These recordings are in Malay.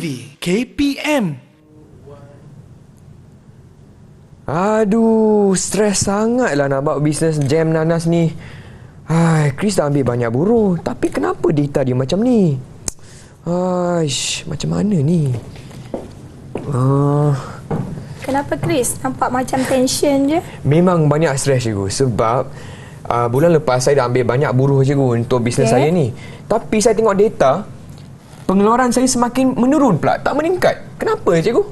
TV KPM. Aduh, stres sangatlah nak buat bisnes jam nanas ni. Hai, Chris dah ambil banyak buruh, tapi kenapa data dia macam ni? Macam mana ni? Kenapa Chris? Nampak macam tension je. Memang banyak stres cikgu sebab bulan lepas saya dah ambil banyak buruh cikgu untuk bisnes saya ni. Tapi saya tengok data, pengeluaran saya semakin menurun pula, tak meningkat. Kenapa cikgu?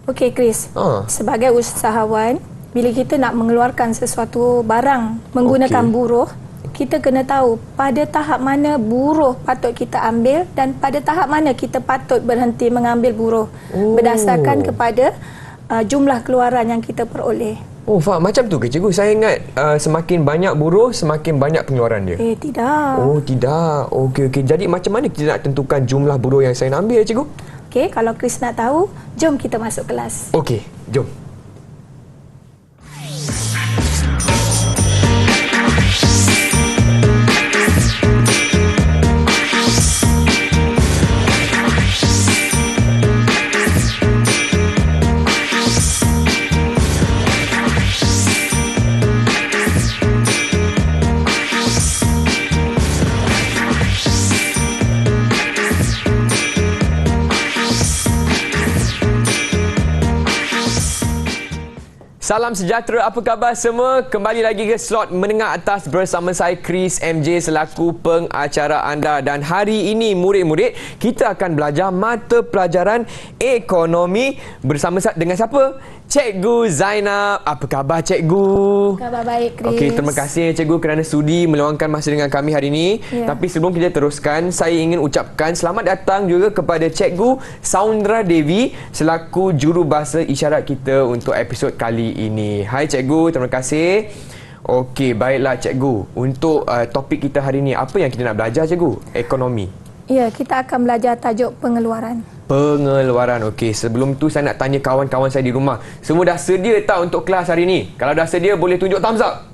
Okey Chris, sebagai usahawan, bila kita nak mengeluarkan sesuatu barang menggunakan buruh, kita kena tahu pada tahap mana buruh patut kita ambil dan pada tahap mana kita patut berhenti mengambil buruh berdasarkan kepada jumlah keluaran yang kita peroleh. Oh, faham. Macam tu ke cikgu? Saya ingat semakin banyak buruh, semakin banyak pengeluaran dia. Tidak. Oh, tidak. Okey. Jadi macam mana kita nak tentukan jumlah buruh yang saya nak ambil, cikgu? Okey, kalau Chris nak tahu, jom kita masuk kelas. Okey, jom. Salam sejahtera, apa khabar semua? Kembali lagi ke slot menengah atas bersama saya Chris MJ selaku pengacara anda. Dan hari ini murid-murid, kita akan belajar mata pelajaran ekonomi bersama dengan siapa? Cikgu Zainab. Apa khabar cikgu? Khabar baik Chris. Okey, terima kasih cikgu kerana sudi meluangkan masa dengan kami hari ini. Tapi sebelum kita teruskan, saya ingin ucapkan selamat datang juga kepada Cikgu Saundra Devi selaku jurubahasa isyarat kita untuk episod kali ini. Hai cikgu, terima kasih. Okey, baiklah cikgu. Untuk topik kita hari ini, apa yang kita nak belajar cikgu? Ekonomi. Ya, kita akan belajar tajuk pengeluaran. Pengeluaran. Okey, sebelum tu saya nak tanya kawan-kawan saya di rumah. Semua dah sedia tak untuk kelas hari ini? Kalau dah sedia, boleh tunjuk thumbs up.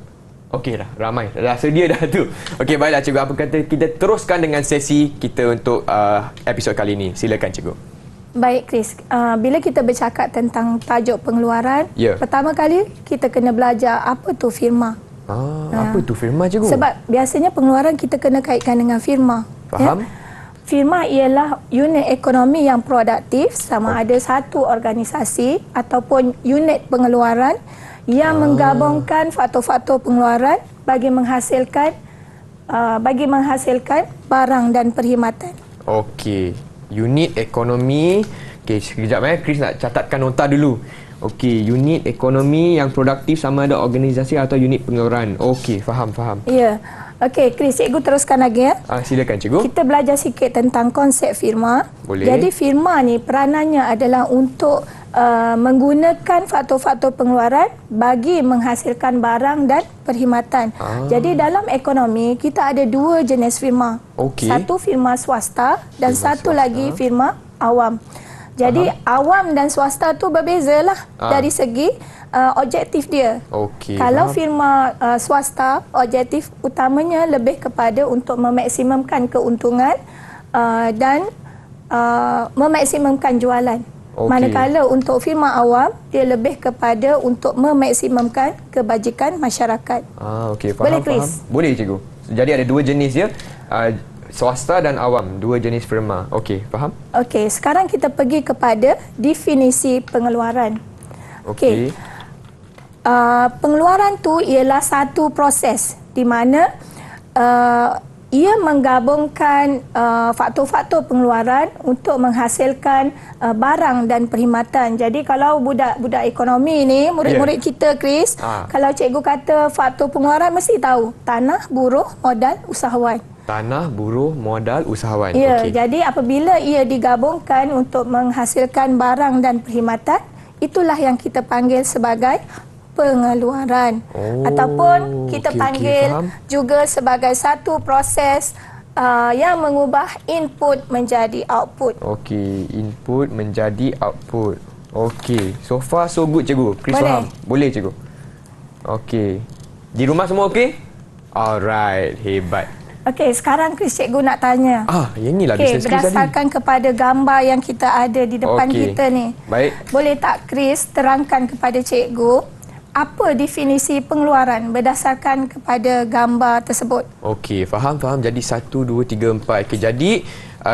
Okey dah, ramai. Dah sedia dah tu. Okey, baiklah cikgu. Apa kata kita teruskan dengan sesi kita untuk episod kali ini. Silakan cikgu. Baik Chris, bila kita bercakap tentang tajuk pengeluaran, pertama kali kita kena belajar apa tu firma. Apa tu firma cikgu? Sebab biasanya pengeluaran kita kena kaitkan dengan firma. Faham? Firma ialah unit ekonomi yang produktif, sama ada satu organisasi ataupun unit pengeluaran yang menggabungkan faktor-faktor pengeluaran bagi menghasilkan barang dan perkhidmatan. Okey, unit ekonomi. Okey, sekejap Chris nak catatkan nota dulu. Okey, unit ekonomi yang produktif sama ada organisasi atau unit pengeluaran. Okey, faham. Ya. Okey, Chris, cikgu teruskan lagi ya. Silakan cikgu. Kita belajar sikit tentang konsep firma. Boleh. Jadi firma ni peranannya adalah untuk menggunakan faktor-faktor pengeluaran bagi menghasilkan barang dan perkhidmatan. Jadi dalam ekonomi kita ada dua jenis firma. Satu firma swasta dan satu lagi firma awam. Jadi awam dan swasta tu berbezalah dari segi objektif dia. Kalau firma swasta, objektif utamanya lebih kepada untuk memaksimumkan keuntungan dan memaksimumkan jualan. Manakala untuk firma awam, dia lebih kepada untuk memaksimumkan kebajikan masyarakat. Okey, faham. Boleh Chris? Boleh cikgu. Jadi ada dua jenis ya. Swasta dan awam, dua jenis firma. Okey, faham? Okey, sekarang kita pergi kepada definisi pengeluaran. Okey. Pengeluaran tu ialah satu proses di mana ia menggabungkan faktor-faktor pengeluaran untuk menghasilkan barang dan perkhidmatan. Jadi kalau budak-budak ekonomi ni, murid-murid kita Chris, kalau cikgu kata faktor pengeluaran mesti tahu tanah, buruh, modal, usahawan. Tanah, buruh, modal, usahawan. Ya, jadi apabila ia digabungkan untuk menghasilkan barang dan perkhidmatan, itulah yang kita panggil sebagai pengeluaran. Ataupun kita panggil juga sebagai satu proses yang mengubah input menjadi output. Okey, input menjadi output. Okey, so far so good cikgu. Chris Boleh? faham? Boleh cikgu. Okey. Di rumah semua okey? Alright, hebat. Okey, sekarang Chris, cikgu nak tanya. Yang inilah Okey, business skill tadi. berdasarkan kepada gambar yang kita ada di depan kita ni. Baik. Boleh tak Chris terangkan kepada cikgu apa definisi pengeluaran berdasarkan kepada gambar tersebut? Okey, faham. Jadi 1, 2, 3, 4. Okey, jadi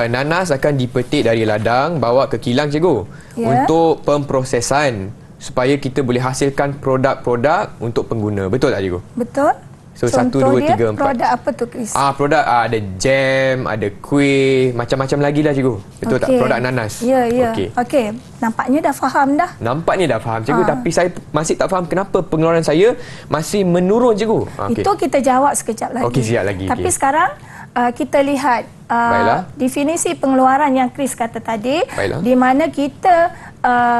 nanas akan dipetik dari ladang, bawa ke kilang cikgu. Untuk pemprosesan supaya kita boleh hasilkan produk-produk untuk pengguna. Betul tak cikgu? Betul. So, Contoh 1, 2, 3, 4. produk apa tu Chris? Produk ada jam, ada kuih, macam-macam lagi lah cikgu. Betul tak? Produk nanas. Ya. Okey. Nampaknya dah faham dah. Nampaknya dah faham cikgu, tapi saya masih tak faham kenapa pengeluaran saya masih menurun cikgu. Itu kita jawab sekejap lagi. Okey, siap lagi. Tapi sekarang kita lihat definisi pengeluaran yang Chris kata tadi. Baiklah. Di mana kita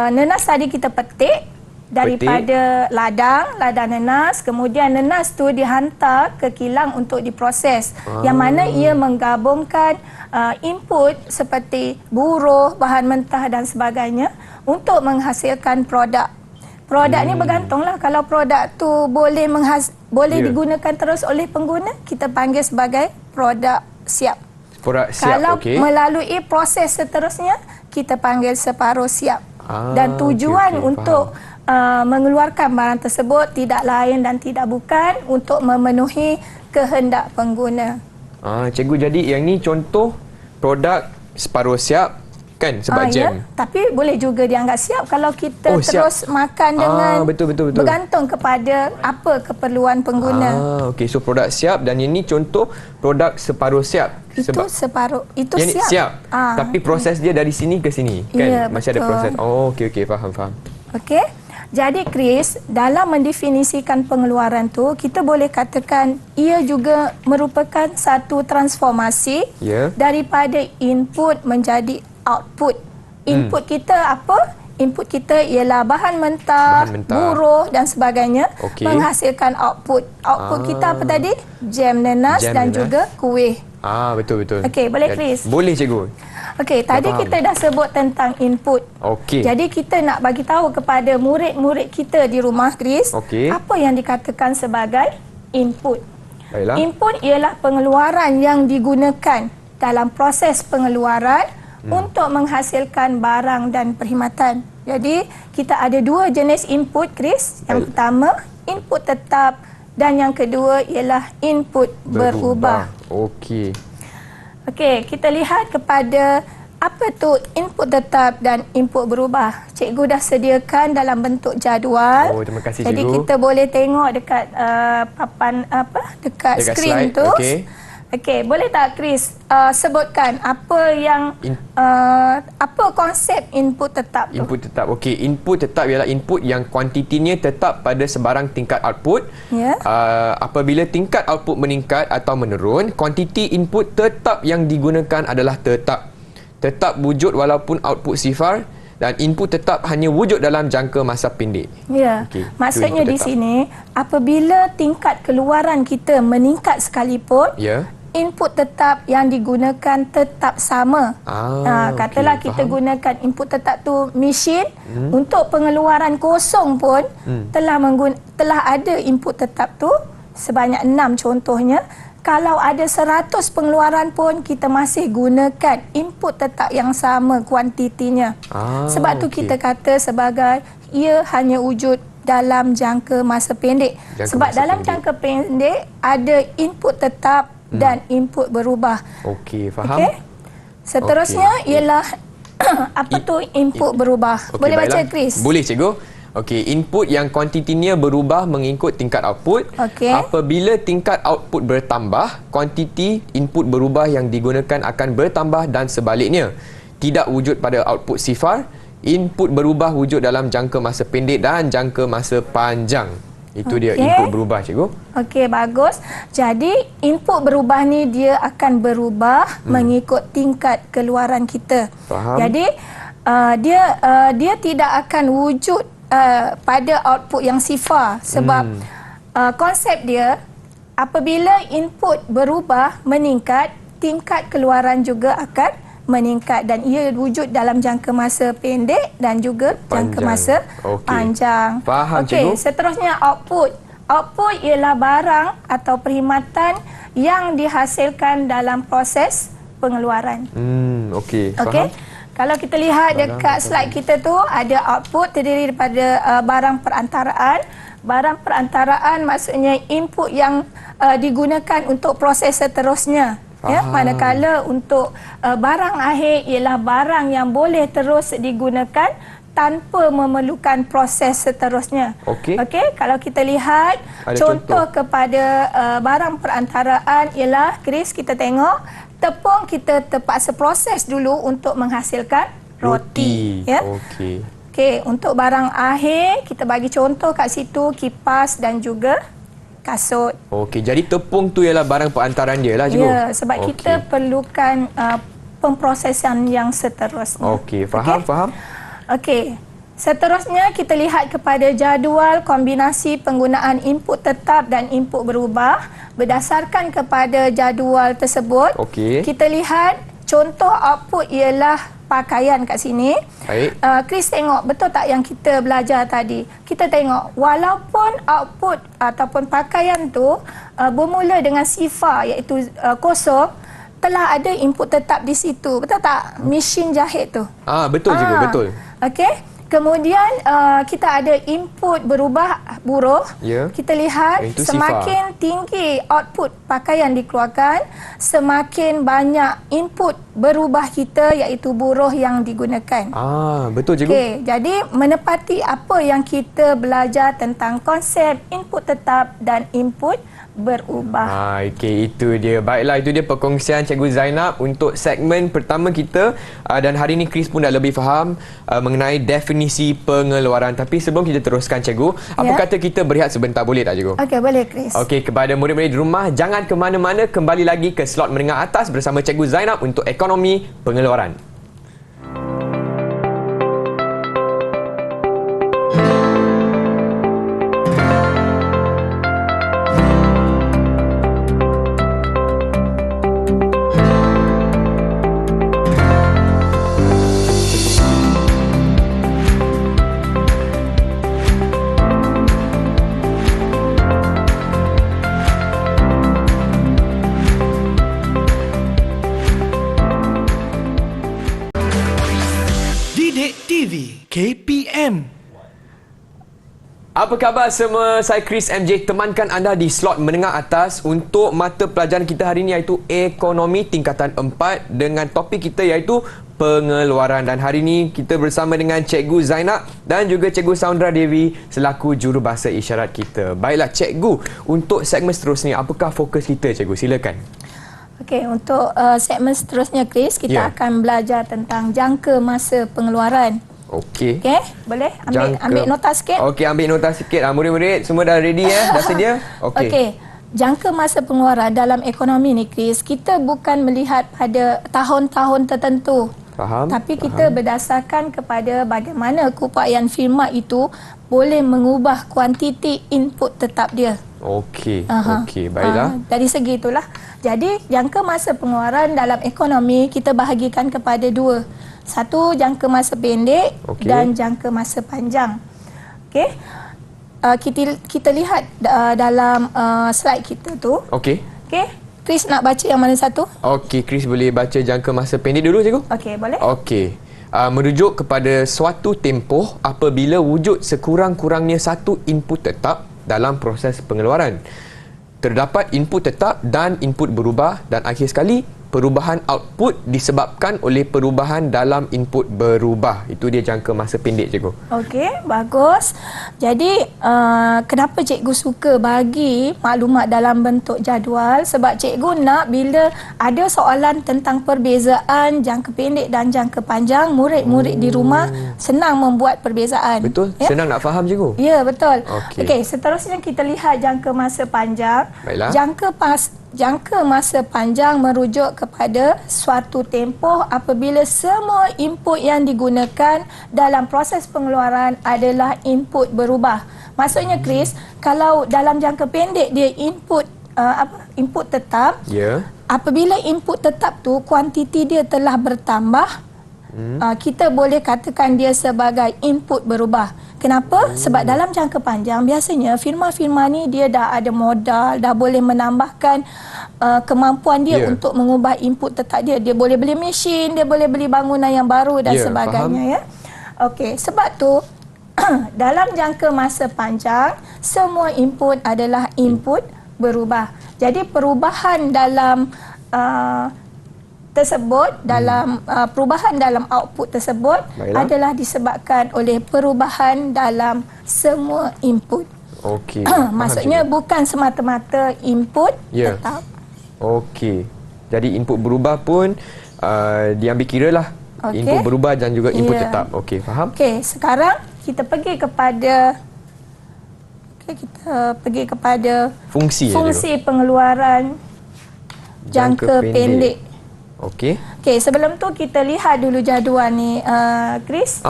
nanas tadi kita petik daripada ladang nanas, kemudian nanas tu dihantar ke kilang untuk diproses. Yang mana ia menggabungkan input seperti buruh, bahan mentah dan sebagainya untuk menghasilkan produk. Produk ni bergantunglah, kalau produk tu boleh digunakan terus oleh pengguna, kita panggil sebagai produk siap. Produk siap, kalau melalui proses seterusnya, kita panggil separuh siap. Dan tujuan untuk mengeluarkan barang tersebut tidak lain dan tidak bukan untuk memenuhi kehendak pengguna. Cikgu, jadi yang ni contoh produk separuh siap kan, sebab jam. Ya, tapi boleh juga dianggap siap kalau kita terus makan dengan betul. bergantung kepada apa keperluan pengguna. Okey, so produk siap dan ini contoh produk separuh siap. Itu separuh, itu yang siap. Tapi proses dia dari sini ke sini kan? Ya, masih ada proses. Okey, faham. Okey. Jadi Chris, dalam mendefinisikan pengeluaran tu, kita boleh katakan ia juga merupakan satu transformasi daripada input menjadi output. Input kita apa? Input kita ialah bahan mentah, buruh dan sebagainya, menghasilkan output. Output kita apa tadi? Jam nanas dan juga kuih. Betul. Okey, boleh Chris? Boleh cikgu. Okey, tadi kita dah sebut tentang input. Jadi kita nak bagi tahu kepada murid-murid kita di rumah Chris, apa yang dikatakan sebagai input. Baiklah. Input ialah pengeluaran yang digunakan dalam proses pengeluaran untuk menghasilkan barang dan perkhidmatan. Jadi kita ada dua jenis input Chris. Yang pertama, input tetap dan yang kedua ialah input berubah. Okey, kita lihat kepada apa tu input tetap dan input berubah. Cikgu dah sediakan dalam bentuk jadual. Terima kasih Jadi cikgu. kita boleh tengok dekat papan dekat skrin tu. Okey, boleh tak Chris sebutkan apa yang apa konsep input tetap tu? Input tetap. Okey, input tetap ialah input yang kuantitinya tetap pada sebarang tingkat output. Apabila tingkat output meningkat atau menurun, kuantiti input tetap yang digunakan adalah tetap. Tetap wujud walaupun output sifar dan input tetap hanya wujud dalam jangka masa pendek. Maksudnya di sini apabila tingkat keluaran kita meningkat sekalipun, input tetap yang digunakan tetap sama. Katalah kita gunakan input tetap tu mesin, untuk pengeluaran kosong pun telah ada input tetap tu sebanyak 6 contohnya. Kalau ada 100 pengeluaran pun kita masih gunakan input tetap yang sama kuantitinya. Sebab tu kita kata sebagai ia hanya wujud dalam jangka masa pendek. Sebab dalam jangka pendek ada input tetap dan input berubah. Faham. Seterusnya ialah apa tu input berubah. Boleh baca Chris? Boleh cikgu. Input yang kuantitinya berubah mengikut tingkat output. Apabila tingkat output bertambah, kuantiti input berubah yang digunakan akan bertambah dan sebaliknya. Tidak wujud pada output sifar, input berubah wujud dalam jangka masa pendek dan jangka masa panjang. Itu dia input berubah cikgu. Bagus. Jadi input berubah ni dia akan berubah mengikut tingkat keluaran kita. Faham. Jadi dia tidak akan wujud pada output yang sifar sebab konsep dia apabila input berubah meningkat, tingkat keluaran juga akan meningkat dan ia wujud dalam jangka masa pendek dan juga jangka masa panjang. Faham cikgu. Seterusnya output. output ialah barang atau perkhidmatan yang dihasilkan dalam proses pengeluaran. Okey. Okey. Kalau kita lihat dekat slide kita tu, ada output terdiri daripada barang perantaraan. Barang perantaraan maksudnya input yang digunakan untuk proses seterusnya. Ya, manakala untuk barang akhir ialah barang yang boleh terus digunakan tanpa memerlukan proses seterusnya. Okey. Kalau kita lihat contoh kepada barang perantaraan ialah, Chris, kita tengok tepung kita terpaksa proses dulu untuk menghasilkan roti. Ya. Okey, untuk barang akhir kita bagi contoh kat situ kipas dan juga kasut. Okey, jadi tepung tu ialah barang perantaraan dia lah, cikgu. Ya, sebab kita perlukan pemprosesan yang seterusnya. Okey, faham. Okey. Seterusnya kita lihat kepada jadual kombinasi penggunaan input tetap dan input berubah. Berdasarkan kepada jadual tersebut, kita lihat contoh output ialah pakaian kat sini. Baik. Chris, tengok betul tak yang kita belajar tadi? Kita tengok walaupun output ataupun pakaian tu bermula dengan sifar iaitu kosong, telah ada input tetap di situ. Betul tak? Mesin jahit tu. Betul cikgu, betul. Okey. Kemudian kita ada input berubah buruh. Kita lihat semakin tinggi output pakaian dikeluarkan, semakin banyak input berubah kita iaitu buruh yang digunakan. Betul cikgu. Okey, jadi menepati apa yang kita belajar tentang konsep input tetap dan input berubah. Okey, itu dia. Baiklah, itu dia perkongsian Cikgu Zainab untuk segmen pertama kita. Dan hari ini Chris pun dah lebih faham mengenai definisi pengeluaran. Tapi sebelum kita teruskan, Cikgu, apa kata kita berehat sebentar, boleh tak Cikgu? Okey, boleh Chris. Okey, kepada murid-murid di rumah, jangan ke mana-mana, kembali lagi ke slot menengah atas bersama Cikgu Zainab untuk ekonomi pengeluaran. KPM. Apa khabar semua? Saya Chris MJ, temankan anda di slot menengah atas untuk mata pelajaran kita hari ini iaitu Ekonomi Tingkatan 4 dengan topik kita iaitu pengeluaran. Dan hari ini kita bersama dengan Cikgu Zainab dan juga Cikgu Saundra Devi selaku jurubahasa isyarat kita. Baiklah Cikgu, untuk segmen seterusnya apakah fokus kita Cikgu? Silakan. Okey, untuk segmen seterusnya Chris, kita akan belajar tentang jangka masa pengeluaran. Okey, boleh ambil nota sikit? Okey, ambil nota sikit. Murid-murid semua dah ready dah sedia? Okey. Jangka masa pengeluaran dalam ekonomi ni Chris, kita bukan melihat pada tahun-tahun tertentu. Tapi kita berdasarkan kepada bagaimana keupayaan firma itu boleh mengubah kuantiti input tetap dia. Okey, baiklah. Dari segi itulah. Jadi, jangka masa pengeluaran dalam ekonomi kita bahagikan kepada dua. Satu, jangka masa pendek dan jangka masa panjang. Okey. Kita lihat dalam slide kita tu. Okey. Chris nak baca yang mana satu? Okey, Chris boleh baca jangka masa pendek dulu cikgu? Okey, boleh. Okey. Merujuk kepada suatu tempoh apabila wujud sekurang-kurangnya satu input tetap dalam proses pengeluaran. Terdapat input tetap dan input berubah, dan akhir sekali perubahan output disebabkan oleh perubahan dalam input berubah. Itu dia jangka masa pendek cikgu. Okey, bagus. Jadi kenapa cikgu suka bagi maklumat dalam bentuk jadual? Sebab cikgu nak bila ada soalan tentang perbezaan jangka pendek dan jangka panjang, murid-murid di rumah senang membuat perbezaan. Betul, senang nak faham cikgu. Ya, betul. Okey, seterusnya kita lihat jangka masa panjang. Baiklah. Jangka masa panjang merujuk kepada suatu tempoh apabila semua input yang digunakan dalam proses pengeluaran adalah input berubah. Maksudnya Chris, kalau dalam jangka pendek dia input tetap, apabila input tetap tu kuantiti dia telah bertambah, kita boleh katakan dia sebagai input berubah. Kenapa? Sebab dalam jangka panjang biasanya firma-firma ni dia dah ada modal, dah boleh menambahkan kemampuan dia untuk mengubah input tetap dia. Dia boleh beli mesin, dia boleh beli bangunan yang baru dan sebagainya. Ya. Okey, sebab tu dalam jangka masa panjang semua input adalah input berubah. Jadi perubahan dalam perubahan dalam output tersebut adalah disebabkan oleh perubahan dalam semua input. Okey. Maksudnya bukan semata-mata input tetap. Okey. Jadi input berubah pun diambil kira lah. Input berubah dan juga input tetap. Okey, faham? Okey, sekarang kita pergi kepada fungsi pengeluaran jangka pendek. Okey. Okey, sebelum tu kita lihat dulu jadual ni, Chris.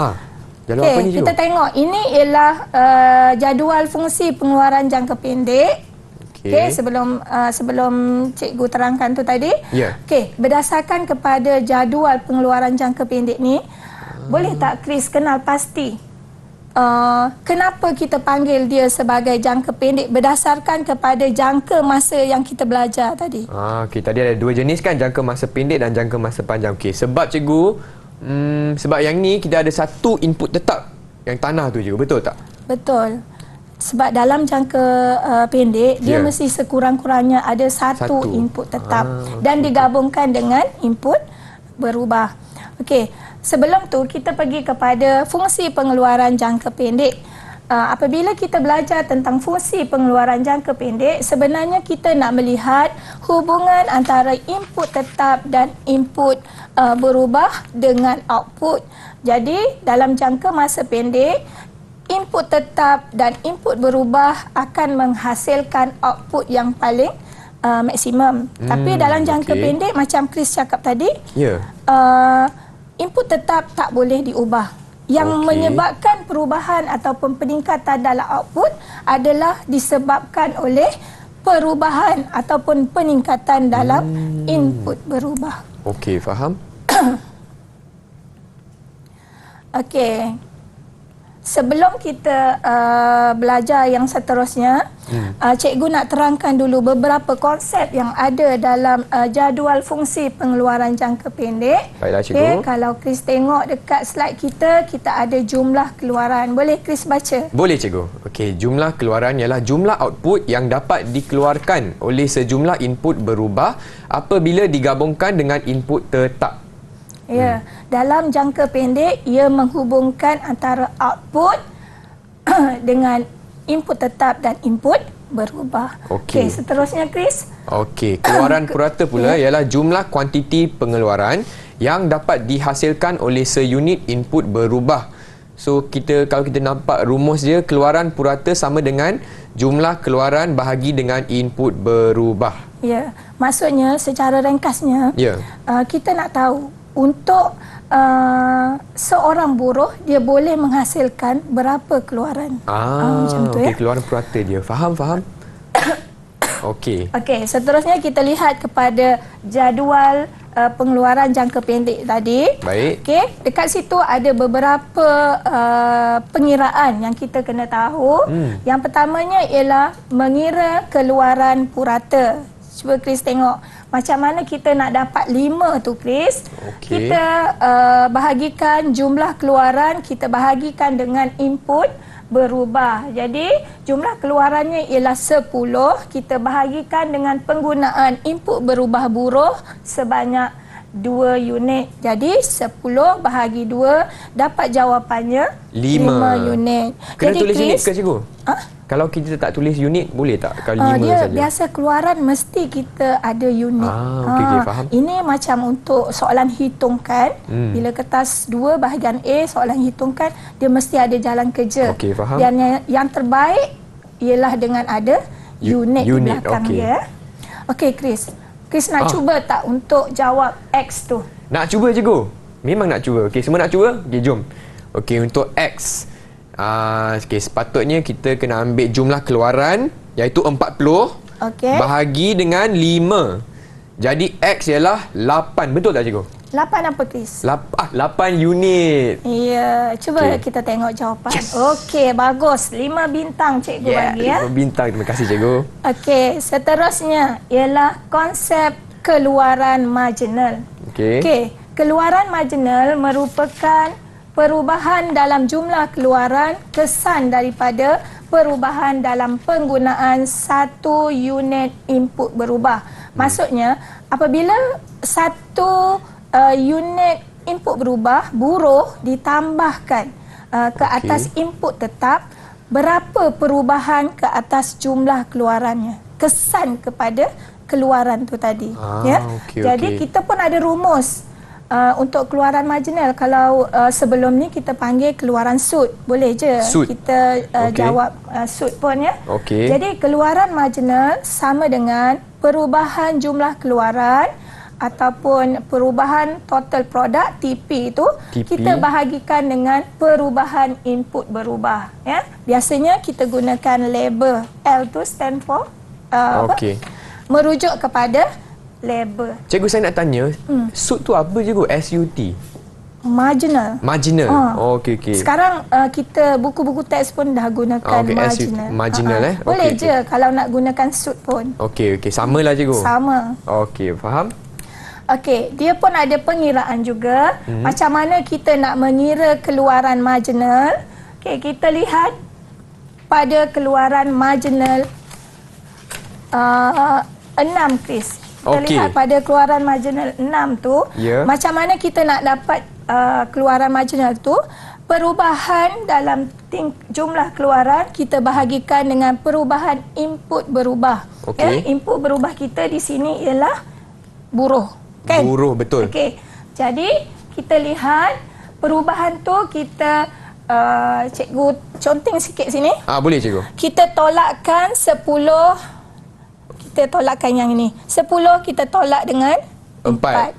Jadual apa ni, kita tengok. Ini ialah jadual fungsi pengeluaran jangka pendek. Okey, sebelum cikgu terangkan tu tadi. Okey, berdasarkan kepada jadual pengeluaran jangka pendek ni, boleh tak Chris kenal pasti kenapa kita panggil dia sebagai jangka pendek berdasarkan kepada jangka masa yang kita belajar tadi? Okey, tadi ada dua jenis kan, jangka masa pendek dan jangka masa panjang. Okey, sebab cikgu, sebab yang ni kita ada satu input tetap, yang tanah tu cikgu, betul tak? Betul. Sebab dalam jangka pendek, dia mesti sekurang-kurangnya ada satu input tetap dan digabungkan dengan input berubah. Okey, sebelum tu kita pergi kepada fungsi pengeluaran jangka pendek. Apabila kita belajar tentang fungsi pengeluaran jangka pendek, sebenarnya kita nak melihat hubungan antara input tetap dan input berubah dengan output. Jadi, dalam jangka masa pendek, input tetap dan input berubah akan menghasilkan output yang paling maksimum. Tapi dalam jangka pendek, macam Chris cakap tadi, input tetap tak boleh diubah. Yang menyebabkan perubahan ataupun peningkatan dalam output adalah disebabkan oleh perubahan ataupun peningkatan dalam input berubah. Okey, faham? Okey. Sebelum kita belajar yang seterusnya, cikgu nak terangkan dulu beberapa konsep yang ada dalam jadual fungsi pengeluaran jangka pendek. Baiklah, cikgu. Kalau Chris tengok dekat slide kita, kita ada jumlah keluaran. Boleh Chris baca? Boleh, cikgu. Okey, jumlah keluaran ialah jumlah output yang dapat dikeluarkan oleh sejumlah input berubah apabila digabungkan dengan input tetap. Ya, dalam jangka pendek ia menghubungkan antara output dengan input tetap dan input berubah. Okey, seterusnya Chris. Okey, keluaran purata pula ialah jumlah kuantiti pengeluaran yang dapat dihasilkan oleh seunit input berubah. So kalau kita nampak rumus dia, keluaran purata sama dengan jumlah keluaran bahagi dengan input berubah. Ya, maksudnya secara ringkasnya, kita nak tahu untuk seorang buruh dia boleh menghasilkan berapa keluaran. Macam tu keluaran purata dia. Faham? Okey. Okey, seterusnya kita lihat kepada jadual pengeluaran jangka pendek tadi. Baik. Okey, dekat situ ada beberapa pengiraan yang kita kena tahu. Yang pertamanya ialah mengira keluaran purata. Cuba Chris tengok macam mana kita nak dapat 5 tu Chris. Kita bahagikan jumlah keluaran, kita bahagikan dengan input berubah. Jadi jumlah keluarannya ialah 10, kita bahagikan dengan penggunaan input berubah buruh sebanyak 2 unit. Jadi 10 bahagi 2 dapat jawapannya 5 unit. Kena jadi tulis Chris, unit ke cikgu? Kalau kita tak tulis unit, boleh tak? Kalau 5 dia saja. Biasa keluaran mesti kita ada unit. Okey, faham. Ini macam untuk soalan hitungkan. Bila kertas 2 bahagian A, soalan hitungkan, dia mesti ada jalan kerja. Okey, faham. Dan yang terbaik ialah dengan ada unit di belakang dia. Okey, Chris. Chris nak cuba tak untuk jawab X tu? Nak cuba, cikgu? Memang nak cuba. Okey, semua nak cuba? Okey, jom. Okey, untuk X. Sepatutnya kita kena ambil jumlah keluaran iaitu 40 bahagi dengan 5. Jadi X ialah 8. Betul tak cikgu? 8 apa, Chris? 8 unit. Ya, cuba Okey. kita tengok jawapan. Okey, bagus. 5 bintang cikgu bagi ya. 5 bintang. Terima kasih cikgu. Okey, seterusnya ialah konsep keluaran marginal. Okey. Okey, keluaran marginal merupakan perubahan dalam jumlah keluaran kesan daripada perubahan dalam penggunaan satu unit input berubah. Maksudnya, apabila satu unit input berubah, buruh ditambahkan ke atas input tetap, berapa perubahan ke atas jumlah keluarannya, kesan kepada keluaran tu tadi. Jadi kita pun ada rumus untuk keluaran marginal. Kalau sebelum ni kita panggil keluaran sud, boleh je kita jawab sud pun ya. Jadi keluaran marginal sama dengan perubahan jumlah keluaran ataupun perubahan total produk TP itu kita bahagikan dengan perubahan input berubah ya. Biasanya kita gunakan label L tu stand for merujuk kepada label. Cikgu, saya nak tanya, SUT tu apa cikgu? SUT? Marginal. Okey. Sekarang kita buku-buku teks pun dah gunakan marginal. Marginal Boleh je kalau nak gunakan SUT pun. Okey. Samalah cikgu. Sama. Okey, faham? Okey, dia pun ada pengiraan juga. Macam mana kita nak mengira keluaran marginal? Okey, kita lihat pada keluaran marginal 6, Chris. Kita lihat pada keluaran marginal 6 tu, macam mana kita nak dapat keluaran marginal tu? Perubahan dalam jumlah keluaran kita bahagikan dengan perubahan input berubah. Input berubah kita di sini ialah buruh. Kan? Buruh, betul. Okey. Jadi kita lihat perubahan tu kita cikgu conteng sikit sini. Boleh cikgu. Kita tolakkan 10. Kita tolakkan yang ini. 10 kita tolak dengan 4.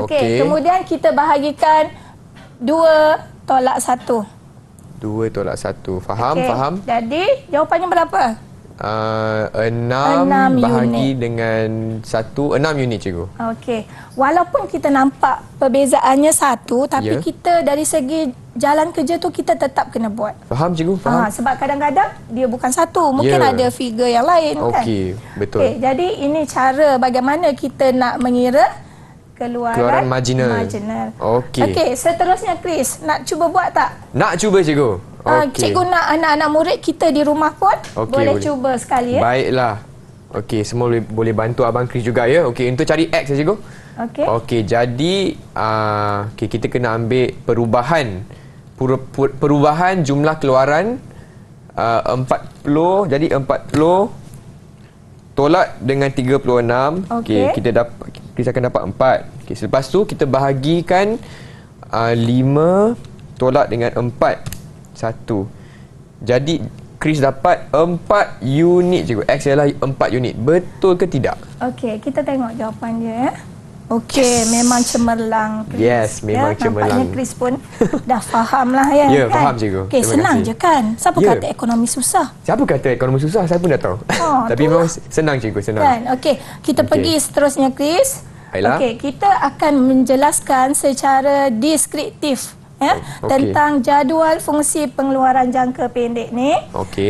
Okey. Kemudian kita bahagikan 2 tolak 1. 2 tolak 1. Faham. Jadi jawapannya berapa? 6 bahagi dengan 1, 6 unit cikgu. Okey. Walaupun kita nampak perbezaannya 1, tapi kita dari segi jalan kerja tu kita tetap kena buat. Faham cikgu? Faham. Sebab kadang-kadang dia bukan 1, mungkin ada figure yang lain kan. Okey, betul. Jadi ini cara bagaimana kita nak mengira keluaran marginal. Okey, seterusnya Chris, nak cuba buat tak? Nak cuba cikgu. Cikgu nak anak-anak murid kita di rumah pun boleh cuba sekali ya. Baiklah. Okey, semua boleh bantu Abang Chris juga ya. Okey, untuk cari X ya cikgu. Okey, jadi kita kena ambil perubahan jumlah keluaran 40. Jadi 40 tolak dengan 36. Okey, kita akan dapat 4. Okey, selepas tu kita bahagikan 5 tolak dengan 4. 1. Jadi Chris dapat 4 unit cikgu. X ialah 4 unit. Betul ke tidak? Okey, kita tengok jawapan dia ya. Okey, memang cemerlang Chris. Yes, memang cemerlang. Nampaknya Chris pun dah faham lah ya. Ya, faham cikgu. Okey, senang je kan. Siapa kata ekonomi susah? Siapa kata ekonomi susah? Saya pun dah tahu. Tapi memang senang cikgu, senang. Kan? Okey, kita pergi seterusnya Chris. Okey, kita akan menjelaskan secara deskriptif tentang jadual fungsi pengeluaran jangka pendek ni.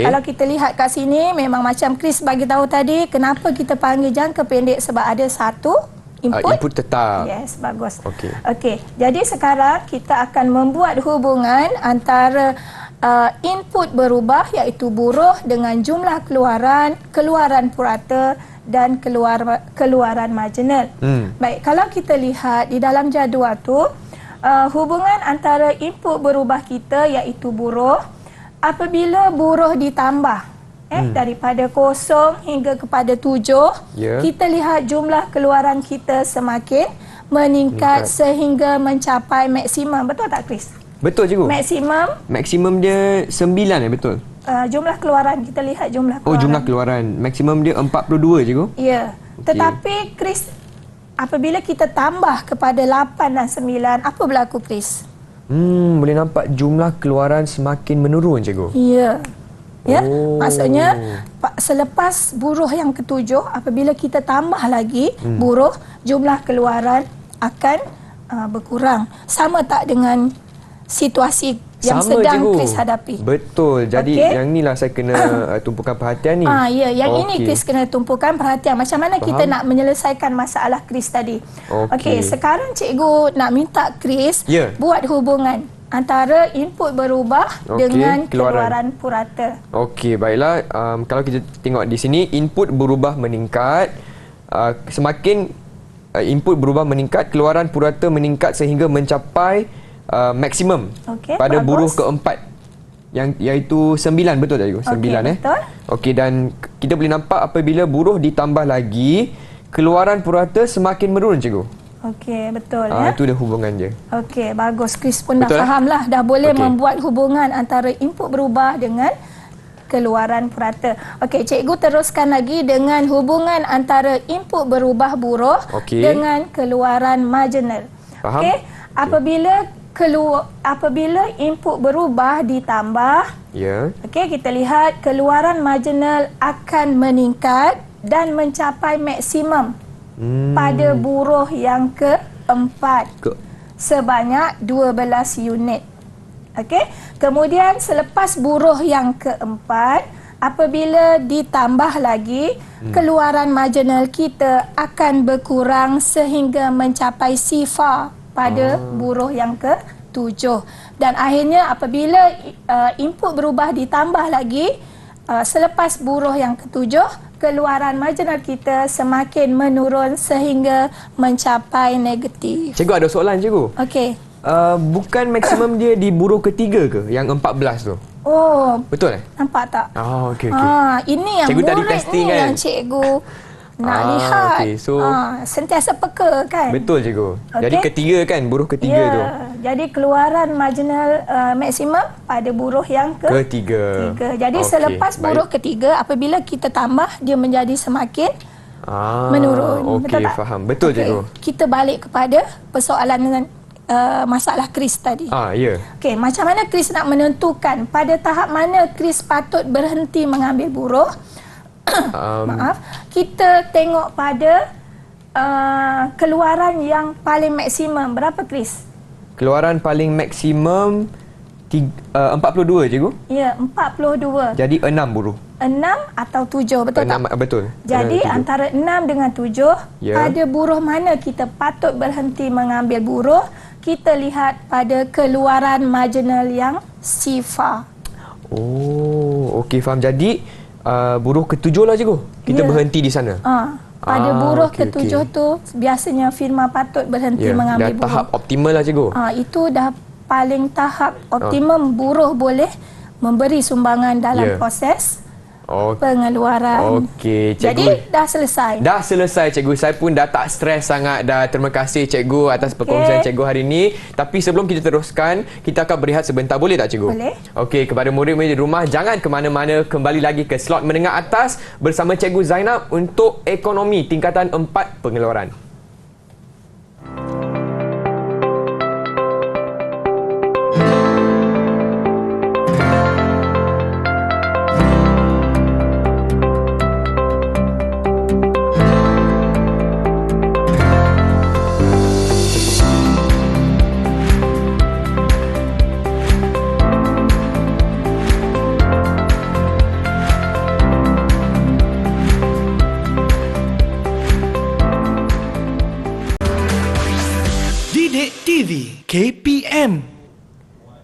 Kalau kita lihat kat sini, memang macam Chris bagi tahu tadi, kenapa kita panggil jangka pendek, sebab ada satu input tetap. Yes, bagus. Okey. Jadi sekarang kita akan membuat hubungan antara input berubah iaitu buruh dengan jumlah keluaran purata dan keluaran marginal. Baik, kalau kita lihat di dalam jadual tu, hubungan antara input berubah kita iaitu buruh, apabila buruh ditambah daripada 0 hingga kepada 7, kita lihat jumlah keluaran kita semakin meningkat sehingga mencapai maksimum. Betul tak Chris? Betul cikgu. Maksimum dia 9 betul. Jumlah keluaran, kita lihat jumlah keluaran. Jumlah keluaran. Maksimum dia 42 cikgu. Ya. Tetapi Chris, apabila kita tambah kepada 8 dan 9, apa berlaku Chris? Boleh nampak jumlah keluaran semakin menurun cikgu. Ya. Maksudnya selepas buruh yang ke-7, apabila kita tambah lagi buruh, jumlah keluaran akan berkurang. Sama tak dengan situasi yang Sama, sedang cikgu. Chris hadapi? Betul. Jadi Okey. yang inilah saya kena tumpukan perhatian ni. Ya, yang ini Okey. Chris kena tumpukan perhatian. Macam mana kita Faham. nak menyelesaikan masalah Chris tadi. Okey. Sekarang cikgu nak minta Chris Ya. buat hubungan antara input berubah Okey, dengan keluaran. keluaran purata. Okey, baiklah. Kalau kita tengok di sini, input berubah meningkat. Semakin input berubah meningkat, keluaran purata meningkat sehingga mencapai maksimum Okey, pada bagus. buruh keempat. Iaitu 9, betul tak cikgu? 9 betul. Okey, dan kita boleh nampak apabila buruh ditambah lagi, keluaran purata semakin menurun cikgu. Okey, betul ya. Itu dia hubungan dia. Okey, bagus. Chris pun dah Betul, faham lah. Dah boleh Okey. membuat hubungan antara input berubah dengan keluaran purata. Okey, cikgu teruskan lagi dengan hubungan antara input berubah buruh Okey. dengan keluaran marginal. Faham. Okey, apabila input berubah ditambah, Ya. okey, kita lihat keluaran marginal akan meningkat dan mencapai maksimum pada buruh yang keempat sebanyak 12 unit. Okey. Kemudian selepas buruh yang keempat, apabila ditambah lagi, keluaran marginal kita akan berkurang sehingga mencapai sifar pada buruh yang ke-7. Dan akhirnya apabila input berubah ditambah lagi, selepas buruh yang ke-7, keluaran marginal kita semakin menurun sehingga mencapai negatif. Cikgu ada soalan cikgu. Okey. Bukan maksimum dia di buruh ketiga ke? Yang 14 tu. Oh, Betul nampak tak? Okey. Ini yang Cikgu tadi murid testing ni kan? yang cikgu nak Ah, lihat. okey. So- Sentiasa peka kan? Betul cikgu. Okey. Jadi ketiga kan, buruh ketiga tu. Jadi keluaran marginal maksimum pada buruh yang Ketiga. ketiga. Jadi Okey, selepas baik. buruh ketiga, apabila kita tambah, dia menjadi semakin menurun. Okey, tak? faham. Betul Okey, cikgu. Kita balik kepada persoalan dengan masalah Chris tadi. Ya. Okey, macam mana Chris nak menentukan pada tahap mana Chris patut berhenti mengambil buruh? Maaf, kita tengok pada keluaran yang paling maksimum. Berapa Chris? Keluaran paling maksimum 42 cikgu. Ya, 42. Jadi 6 buruh. 6 atau 7, betul tak? Betul. Jadi 6, 7. antara 6 dengan 7, Ya. pada buruh mana kita patut berhenti mengambil buruh, kita lihat pada keluaran marginal yang sifar. Okey, faham. Jadi buruh ke-7 lah cikgu. Kita Ya. berhenti di sana. Pada buruh okey, ke-7 tu, biasanya firma patut berhenti Ya, mengambil dah buruh. tahap optimal lah cikgu. Itu dah paling tahap optimum buruh boleh memberi sumbangan dalam Ya. proses Okey. pengeluaran. Okey, cikgu. Jadi dah selesai. Dah selesai cikgu. Saya pun dah tak stres sangat dah. Terima kasih cikgu atas perkongsian cikgu hari ini. Tapi sebelum kita teruskan, kita akan berehat sebentar. Boleh tak cikgu? Boleh. Okey, kepada murid-murid di rumah, jangan ke mana-mana. Kembali lagi ke slot menengah atas bersama cikgu Zainab untuk ekonomi tingkatan 4 pengeluaran. Didik TV KPM.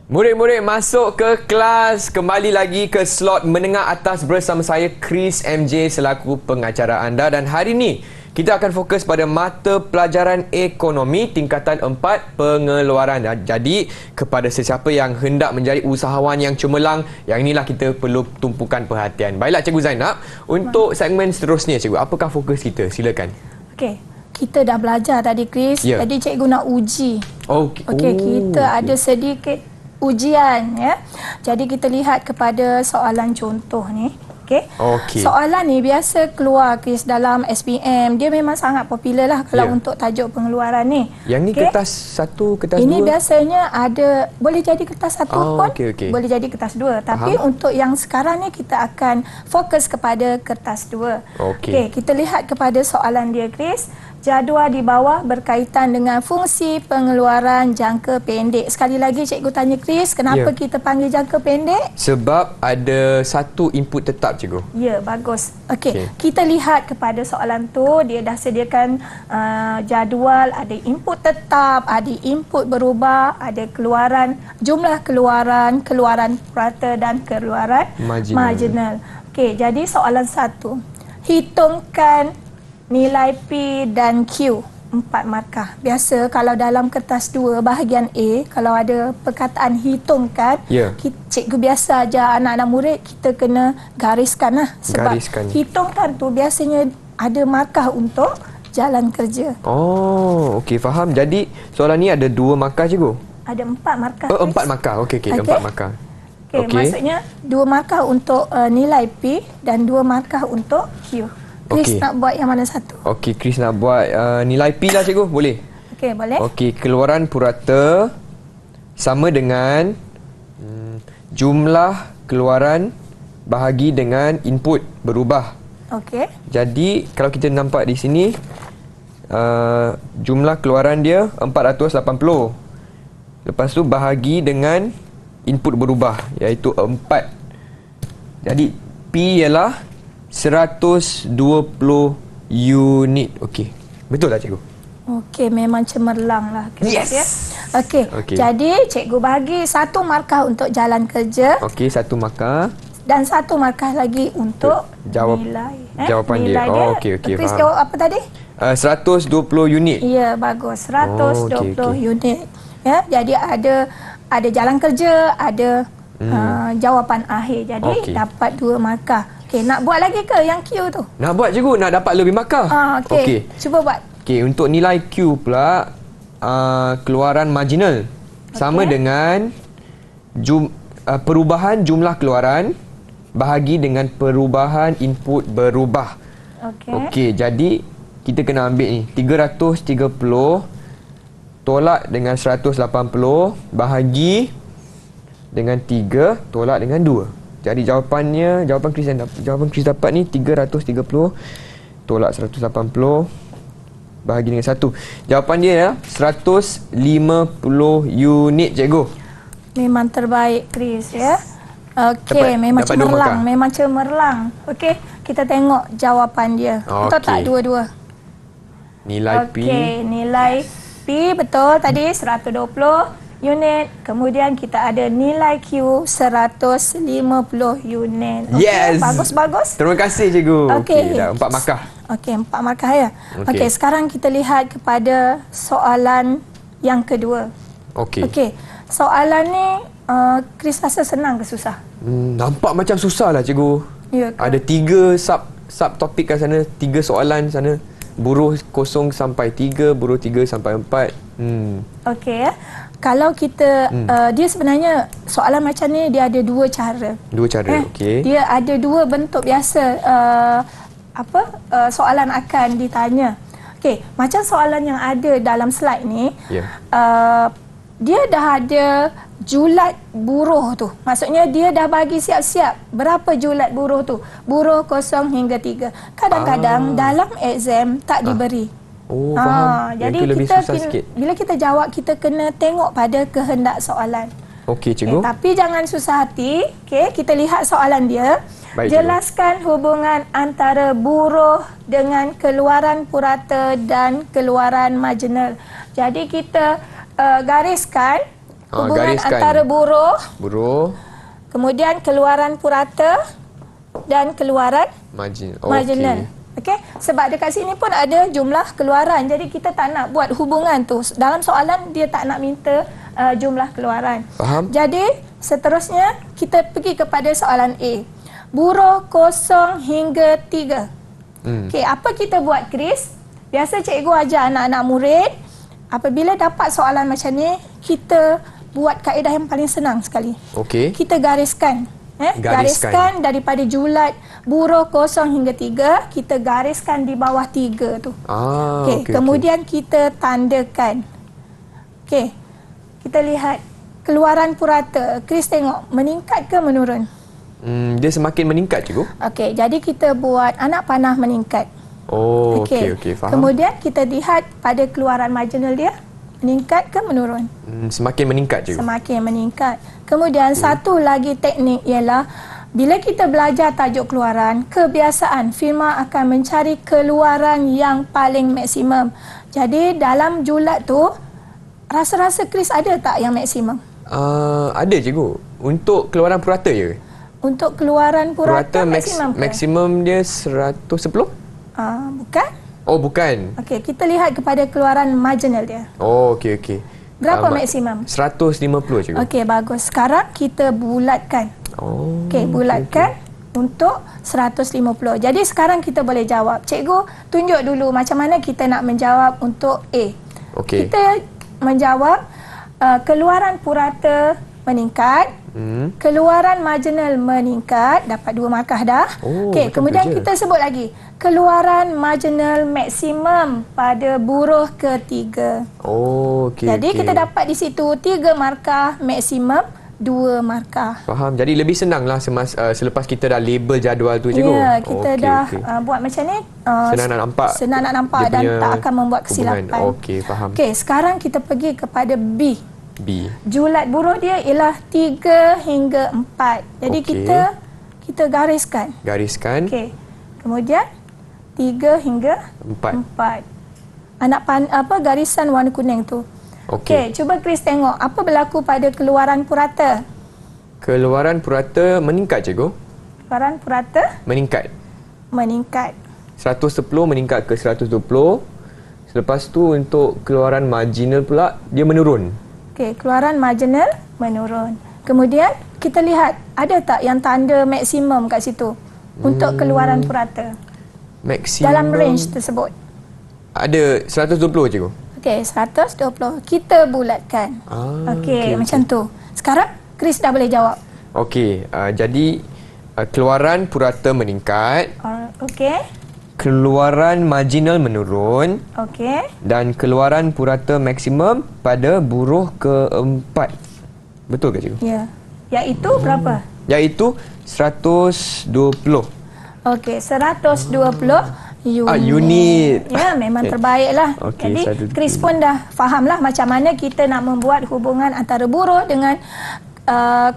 Murid-murid masuk ke kelas. Kembali lagi ke slot menengah atas bersama saya Chris MJ selaku pengacara anda. Dan hari ini kita akan fokus pada mata pelajaran ekonomi tingkatan 4 pengeluaran. Jadi kepada sesiapa yang hendak menjadi usahawan yang cemerlang, yang inilah kita perlu tumpukan perhatian. Baiklah Cikgu Zainab, untuk segmen seterusnya Cikgu, apakah fokus kita? Silakan. Okey, kita dah belajar tadi Chris. Ya. Tadi cikgu nak uji. Okey. Okey, kita ada sedikit ujian ya. Jadi kita lihat kepada soalan contoh ni. Okey. Okey. Soalan ni biasa keluar Chris dalam SPM. Dia memang sangat popular lah kalau Ya. untuk tajuk pengeluaran ni. Yang ni Okey? kertas 1, kertas 2? Ini biasanya ada, boleh jadi kertas 1 pun, okey. boleh jadi kertas 2. Tapi untuk yang sekarang ni kita akan fokus kepada kertas 2. Okey. Okey, kita lihat kepada soalan dia Chris. jadual di bawah berkaitan dengan fungsi pengeluaran jangka pendek. Sekali lagi cikgu tanya Chris, kenapa kita panggil jangka pendek? Sebab ada satu input tetap, cikgu. Ya, bagus. Okey, kita lihat kepada soalan tu, dia dah sediakan jadual, ada input tetap, ada input berubah, ada keluaran, jumlah keluaran, keluaran purata dan keluaran marginal. Okey, jadi soalan 1. Hitungkan nilai P dan Q 4 markah. Biasa kalau dalam kertas 2 bahagian A, kalau ada perkataan hitungkan, cikgu biasa ajar anak-anak murid kita kena gariskan lah. Sebab hitungkan tu biasanya ada markah untuk jalan kerja. Oh, okey, faham. Jadi soalan ni ada 2 markah, cikgu? Ada 4 markah. Oh, 4 markah. Okey, 4 markah. Okey, maksudnya 2 markah untuk nilai P dan 2 markah untuk Q. Chris nak buat yang mana satu? Okey, Chris nak buat nilai P lah, cikgu. Boleh? Okey, boleh. Okey, keluaran purata sama dengan jumlah keluaran bahagi dengan input berubah. Okey. Jadi, kalau kita nampak di sini, jumlah keluaran dia 480. Lepas tu bahagi dengan input berubah, iaitu 4. Jadi, P ialah 120 unit. Okey. Betul tak, cikgu? Okey, memang cemerlang lah. Yes! Ya? Okey. Jadi, cikgu bagi 1 markah untuk jalan kerja. Okey, 1 markah. Dan 1 markah lagi untuk nilai. Jawapan nilai dia. Oh, okey, Chris faham. jawab apa tadi? 120 unit. Ya, bagus. 120 unit. Ya, jadi ada jalan kerja, ada jawapan akhir. Jadi, dapat 2 markah. Okey, nak buat lagi ke yang Q tu? Nak buat, cikgu. Nak dapat lebih markah. Okey. Cuba buat. Okey, untuk nilai Q pula, keluaran marginal sama dengan perubahan jumlah keluaran bahagi dengan perubahan input berubah. Okey, jadi kita kena ambil ni 330 tolak dengan 180 bahagi dengan 3 tolak dengan 2. Jadi jawapan Chris dapat ni 330 tolak 180 bahagi dengan 1. Jawapan dia adalah 150 unit, cikgu. Memang terbaik, Chris, ya. Okey, memang cemerlang. Okey, kita tengok jawapan dia. Betul tak dua-dua? Nilai P. Okey, nilai P betul tadi 120 unit. Kemudian kita ada nilai Q 150 unit. Okay, yes! Bagus. Terima kasih, cikgu. Okey, dah 4 markah. Okey, 4 markah ya. Okey, sekarang kita lihat kepada soalan yang kedua. Okey, soalan ni Chris rasa senang ke susah? Nampak macam susah lah, cikgu. Ya ke? Ada 3 subtopik kat sana, 3 soalan sana. Buruh 0 sampai 3, buruh 3 sampai 4. Okey ya. Kalau kita dia sebenarnya soalan macam ni dia ada 2 cara. 2 cara, okey. Dia ada 2 bentuk biasa soalan akan ditanya. Okey, macam soalan yang ada dalam slide ni, dia dah ada julat buruh tu. Maksudnya dia dah bagi siap-siap berapa julat buruh tu. Buruh 0 hingga 3. Kadang-kadang dalam exam tak diberi. Oh, faham. Jadi lebih kita susah sikit. bila kita jawab, kita kena tengok pada kehendak soalan. Okey, cikgu. Tapi jangan susah hati. Okey, kita lihat soalan dia. Baik, jelaskan hubungan antara buruh dengan keluaran purata dan keluaran marginal. Jadi kita gariskan hubungan antara buruh, kemudian keluaran purata dan keluaran marginal. Okey, sebab dekat sini pun ada jumlah keluaran. Jadi kita tak nak buat hubungan tu. Dalam soalan dia tak nak minta jumlah keluaran. Faham? Jadi seterusnya kita pergi kepada soalan A. Buruh 0 hingga 3. Okey, apa kita buat, Chris? Biasa cikgu ajar anak-anak murid, apabila dapat soalan macam ni, kita buat kaedah yang paling senang sekali. Okey. Kita gariskan. Gariskan daripada julat buruh 0 hingga 3, kita gariskan di bawah 3 tu. Okey, kemudian kita tandakan. Okey. Kita lihat keluaran purata. Chris tengok meningkat ke menurun? Dia semakin meningkat, cikgu. Okey, jadi kita buat anak panah meningkat. Oh, okey, faham. Kemudian kita lihat pada keluaran marginal dia meningkat ke menurun? Semakin meningkat je. Semakin meningkat. Kemudian satu lagi teknik ialah bila kita belajar tajuk keluaran, kebiasaan firma akan mencari keluaran yang paling maksimum. Jadi dalam julat tu, rasa-rasa Chris ada tak yang maksimum? Ada cikgu. Untuk keluaran purata je. Untuk keluaran purata maksimum ke? Maksimum dia 110? Bukan? Oh, bukan. Okey, kita lihat kepada keluaran marginal dia. Oh, okey. Berapa maksimum? 150 cikgu. Okey, bagus. Sekarang kita bulatkan. Oh. Okey, bulatkan untuk 150. Jadi sekarang kita boleh jawab. Cikgu, tunjuk dulu macam mana kita nak menjawab untuk A. Okey. Kita menjawab keluaran purata meningkat, keluaran marginal meningkat, dapat 2 markah dah. Okey, kemudian kita sebut lagi keluaran marginal maksimum pada buruh ketiga. Oh, okey. Jadi kita dapat di situ 3 markah, maksimum 2 markah. Faham. Jadi lebih senanglah selepas kita dah label jadual tu cikgu. Ya, kita dah buat macam ni. Senang nak nampak. Senang nak nampak dan tak akan membuat kesilapan. Okey, faham. Okey, sekarang kita pergi kepada B. B. Julat buruh dia ialah 3 hingga 4. Jadi kita gariskan. Gariskan. Okey. Kemudian 3 hingga 4. Garisan warna kuning tu. Okey, cuba Chris tengok apa berlaku pada keluaran purata. Keluaran purata meningkat cikgu. Keluaran purata meningkat. 110 meningkat ke 120. Selepas tu untuk keluaran marginal pula dia menurun. Okey, keluaran marginal menurun. Kemudian kita lihat ada tak yang tanda maksimum kat situ untuk keluaran purata. Maksimum dalam range tersebut. Ada 120 cikgu. Okey, 120. Kita bulatkan. Okey, macam tu. Sekarang Chris dah boleh jawab. Okey, jadi keluaran purata meningkat. Okey. Keluaran marginal menurun. Okey. Dan keluaran purata maksimum pada buruh keempat. Betul ke cikgu? Ya. Iaitu berapa? Iaitu 120. Okey, 120 unit. Ya, memang terbaiklah. Okey, jadi Chris pun dah fahamlah macam mana kita nak membuat hubungan antara buruh dengan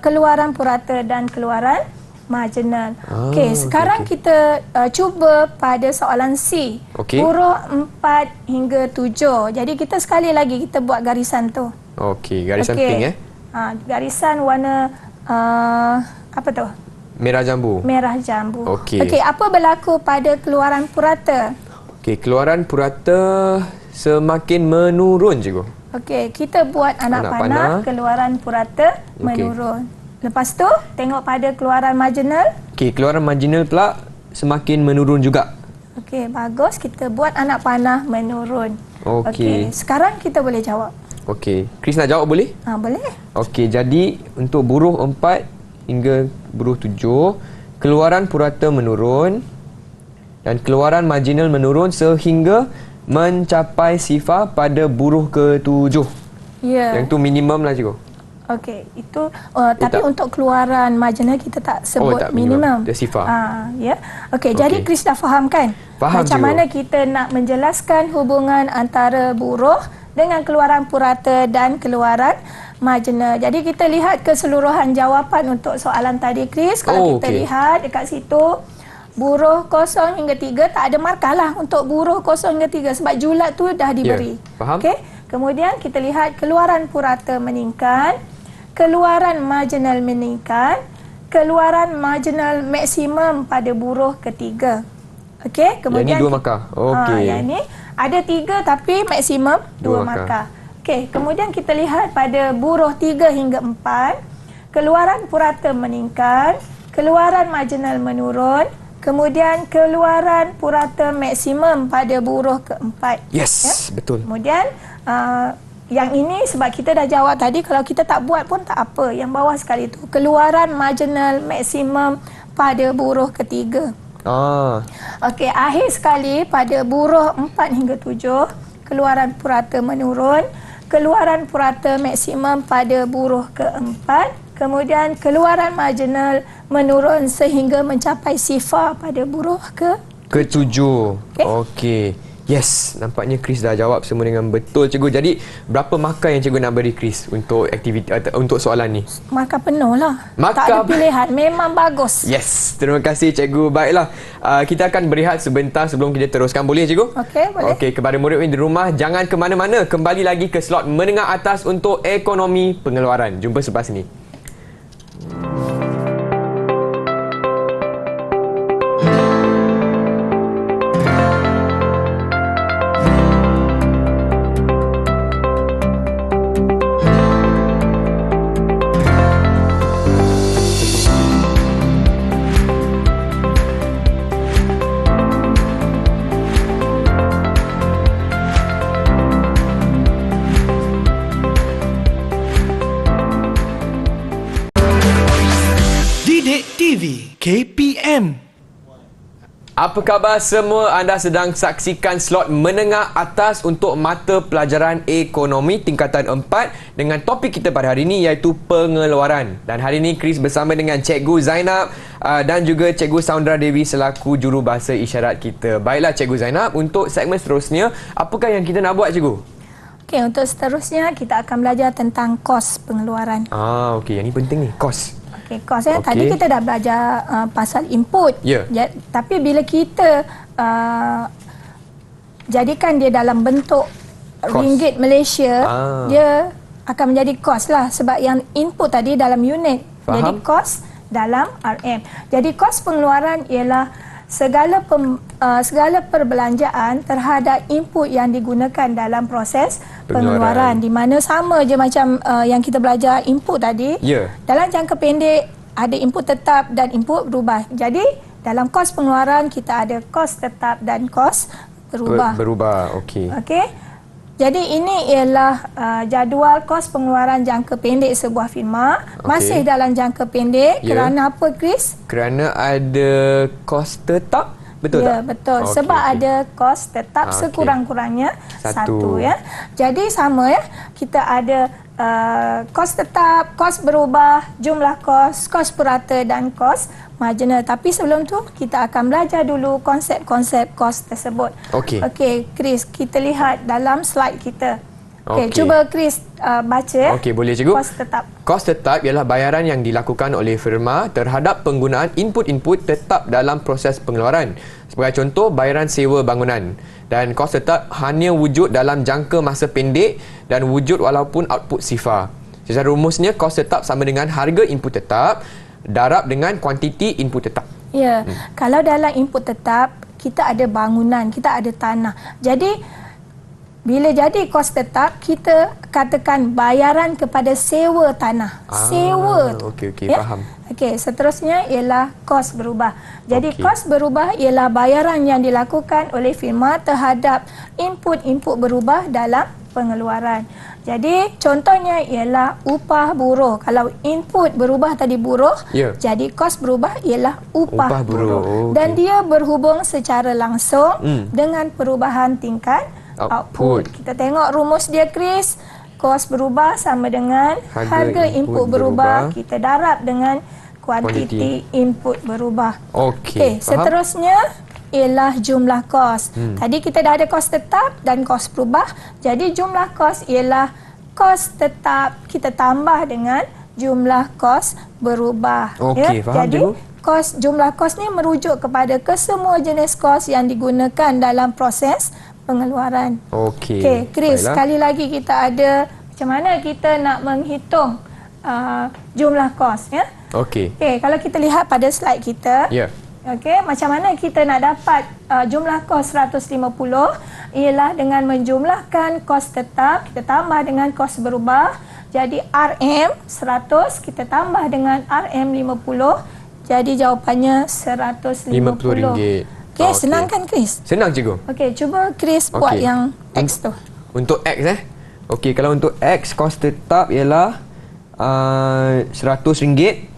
keluaran purata dan keluaran marginal. Okey, sekarang kita cuba pada soalan C. Buruh 4 hingga 7. Jadi kita sekali lagi kita buat garisan tu. Okey, garisan pink garisan warna apa tu? Merah jambu. Merah jambu. Okey. Okey, apa berlaku pada keluaran purata? Okey, keluaran purata semakin menurun cikgu. Okey, kita buat anak panah, keluaran purata menurun. Lepas tu, tengok pada keluaran marginal. Okey, keluaran marginal pula semakin menurun juga. Okey, bagus. Kita buat anak panah menurun. Okey. Sekarang kita boleh jawab. Okey, Chris nak jawab boleh? Boleh. Okey, jadi untuk buruh 4 hingga buruh 7, keluaran purata menurun dan keluaran marginal menurun sehingga mencapai sifar pada buruh ke-7. Ya. Yang tu minimum lah cikgu. Okey, itu tapi untuk keluaran marginal kita tak sebut tak minimum. Dia sifar. Ya. Okey, jadi Chris dah faham kan? Faham macam cikgu. mana kita nak menjelaskan hubungan antara buruh dengan keluaran purata dan keluaran marginal. Jadi kita lihat keseluruhan jawapan untuk soalan tadi Chris. Kalau kita lihat dekat situ buruh 0 hingga 3 tak ada markah lah untuk buruh 0 hingga 3 sebab julat tu dah diberi. Faham? Okey. Kemudian kita lihat keluaran purata meningkat, keluaran marginal meningkat, keluaran marginal maksimum pada buruh ketiga. Okey, kemudian yang ini 2 markah. Okey. Yang ini ada 3 tapi maksimum 2 markah. Okey, kemudian kita lihat pada buruh 3 hingga 4, keluaran purata meningkat, keluaran marginal menurun, kemudian keluaran purata maksimum pada buruh keempat. Yes, betul. Kemudian yang ini sebab kita dah jawab tadi, kalau kita tak buat pun tak apa. Yang bawah sekali tu, keluaran marginal maksimum pada buruh ketiga. Okey, akhir sekali pada buruh 4 hingga 7, keluaran purata menurun, keluaran purata maksimum pada buruh keempat, kemudian keluaran marginal menurun sehingga mencapai sifar pada buruh ke-7. Okey. Yes, nampaknya Chris dah jawab semua dengan betul, cikgu. Jadi, berapa markah yang cikgu nak beri Chris untuk aktiviti untuk soalan ni? Markah penuh lah. Markah Tak ada pilihan. Memang bagus. Yes, terima kasih cikgu. Baiklah, kita akan berehat sebentar sebelum kita teruskan. Boleh cikgu? Okey, boleh. Okey, kepada murid di rumah, jangan ke mana-mana. Kembali lagi ke slot menengah atas untuk ekonomi pengeluaran. Jumpa selepas ini. Didik TV KPM. Apa khabar semua? Anda sedang saksikan slot menengah atas untuk mata pelajaran ekonomi tingkatan 4 dengan topik kita pada hari ini iaitu pengeluaran. Dan hari ini Chris bersama dengan Cikgu Zainab dan juga Cikgu Saundra Devi selaku jurubahasa isyarat kita. Baiklah Cikgu Zainab, untuk segmen seterusnya, apakah yang kita nak buat Cikgu? Okey, untuk seterusnya kita akan belajar tentang kos pengeluaran. Okey, yang ni penting ni, kos. Okey, kos ya. Okey. Tadi kita dah belajar pasal input. Ya. Tapi bila kita jadikan dia dalam bentuk Kos. ringgit Malaysia, dia akan menjadi kos lah. Sebab yang input tadi dalam unit. Faham. Jadi kos dalam RM. Jadi kos pengeluaran ialah segala perbelanjaan terhadap input yang digunakan dalam proses pengeluaran. Di mana sama je macam yang kita belajar input tadi. Ya. Dalam jangka pendek ada input tetap dan input berubah. Jadi dalam kos pengeluaran kita ada kos tetap dan kos berubah. Berubah, okey. Okey. Jadi ini ialah jadual kos pengeluaran jangka pendek sebuah firma. Masih dalam jangka pendek. Ya. Kerana apa, Chris? Kerana ada kos tetap, betul Ya, tak? betul. Okey, Sebab okey. ada kos tetap Okey. sekurang-kurangnya Satu. satu ya. Jadi sama ya, kita ada kos tetap, kos berubah, jumlah kos, kos purata dan kos marginal. Tapi sebelum tu kita akan belajar dulu konsep-konsep kos tersebut. Okey. Okey, Chris, kita lihat dalam slide kita. Okey, Okey. cuba Chris baca ya. Okey, boleh cikgu? Kos tetap. Kos tetap ialah bayaran yang dilakukan oleh firma terhadap penggunaan input-input tetap dalam proses pengeluaran. Sebagai contoh, bayaran sewa bangunan. Dan kos tetap hanya wujud dalam jangka masa pendek dan wujud walaupun output sifar. Secara rumusnya, kos tetap sama dengan harga input tetap darab dengan kuantiti input tetap. Ya, kalau dalam input tetap, kita ada bangunan, kita ada tanah. Jadi, bila jadi kos tetap, kita katakan bayaran kepada sewa tanah. Sewa. Okey, Ya? faham. Okey, seterusnya ialah kos berubah. Jadi, Okey. kos berubah ialah bayaran yang dilakukan oleh firma terhadap input-input berubah dalam pengeluaran. Jadi, contohnya ialah upah buruh. Kalau input berubah tadi buruh, Ya. jadi kos berubah ialah upah Upah buruh. buruh. Okey. Dan dia berhubung secara langsung dengan perubahan tingkat output. Kita tengok rumus dia, Chris. Kos berubah sama dengan harga input berubah. Kita darab dengan kuantiti input berubah. Okey, faham? Seterusnya ialah jumlah kos. Tadi kita dah ada kos tetap dan kos berubah. Jadi jumlah kos ialah kos tetap kita tambah dengan jumlah kos berubah. Okey, faham, Jadi cikgu? jumlah kos ni merujuk kepada kesemua jenis kos yang digunakan dalam proses pengeluaran. Okey. Okey, Chris, Baiklah. sekali lagi kita ada macam mana kita nak menghitung jumlah kos ya. Okey. Okey, kalau kita lihat pada slide kita. Ya. Okey, macam mana kita nak dapat jumlah kos 150 ialah dengan menjumlahkan kos tetap kita tambah dengan kos berubah. Jadi RM 100 kita tambah dengan RM 50. Jadi jawapannya RM150. RM50. Okey, senang kan Chris? Senang cikgu. Okey, cuba Chris buat Okey. yang X tu. Untuk X Okey, kalau untuk X kos tetap ialah RM100